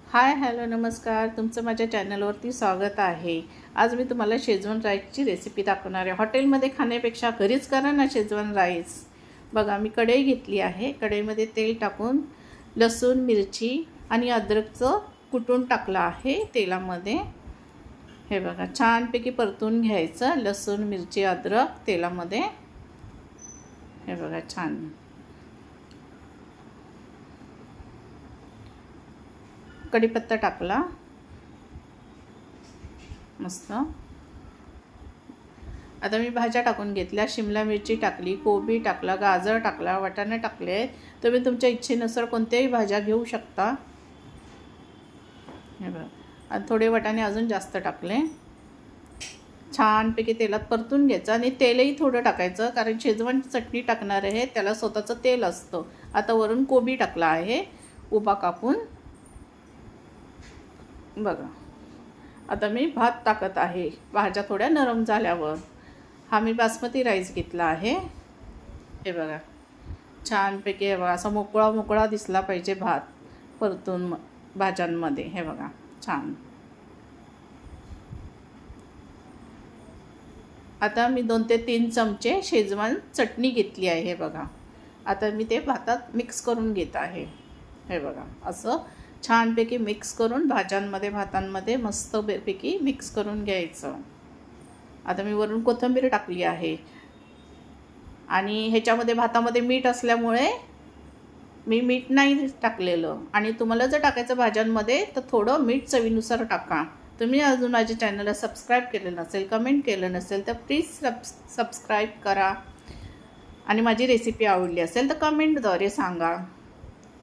Hi hello नमस्कार, तुमचं माझ्या चॅनलवरती स्वागत आहे। आज मी तुम्हाला शेजवान राईसची रेसिपी दाखवणार आहे। हॉटेलमध्ये खाण्यापेक्षा घरीच करा ना शेजवान राईस। बघा, मी कढई घेतली आहे। कढईमध्ये तेल टाकून लसूण, मिरची आणि अद्रकचं कुटून टाकलं आहे तेलामध्ये। हे बघा, छानपैकी परतून घ्यायचं लसूण, मिरची, अद्रक तेलामध्ये। हे बघा, छान कढीपत्ता टाकला मस्त। आता मी भाज्या टाकून घेतल्या। शिमला मिरची टाकली, कोबी टाकला, गाजर टाकला, वाटाणे टाकले। तुम्ही तुमच्या इच्छेनुसार कोणत्याही भाज्या घेऊ शकता। हे बघा, आणि थोडे वाटाणे अजून जास्त टाकले। छानपैकी तेलात परतून घ्यायचं आणि तेलही थोडं टाकायचं, कारण शेजवान चटणी टाकणार आहे, त्याला स्वतःचं तेल असतं। आता वरून कोबी टाकला आहे उभा कापून। बघा, आता मी भात टाकत आहे भाज्या थोड्या नरम झाल्यावर। हा मी बासमती राईस घेतला आहे। हे बघा, छानपैकी हे बघा, असा मोकळा मोकळा दिसला पाहिजे भात परतून भाज्यांमध्ये। हे बघा, छान। आता मी 2 ते 3 चमचे शेजवान चटणी घेतली आहे। हे बघा, आता मी ते भातात मिक्स करून घेत आहे। हे बघा, असं छानपैकी मिक्स करून भाज्यांमध्ये भातांमध्ये मस्तपैकी मिक्स करून घ्यायचं। आता मी वरून कोथिंबीर टाकली आहे आणि ह्याच्यामध्ये भातामध्ये मीठ असल्यामुळे मी मीठ नाही टाकलेलं। आणि तुम्हाला जर टाकायचं भाज्यांमध्ये तर थोडं मीठ चवीनुसार टाका। तुम्ही अजून माझ्या चॅनलला सबस्क्राईब केलं नसेल, कमेंट केलं नसेल तर प्लीज सबस्क्राईब करा। आणि माझी रेसिपी आवडली असेल तर कमेंटद्वारे सांगा।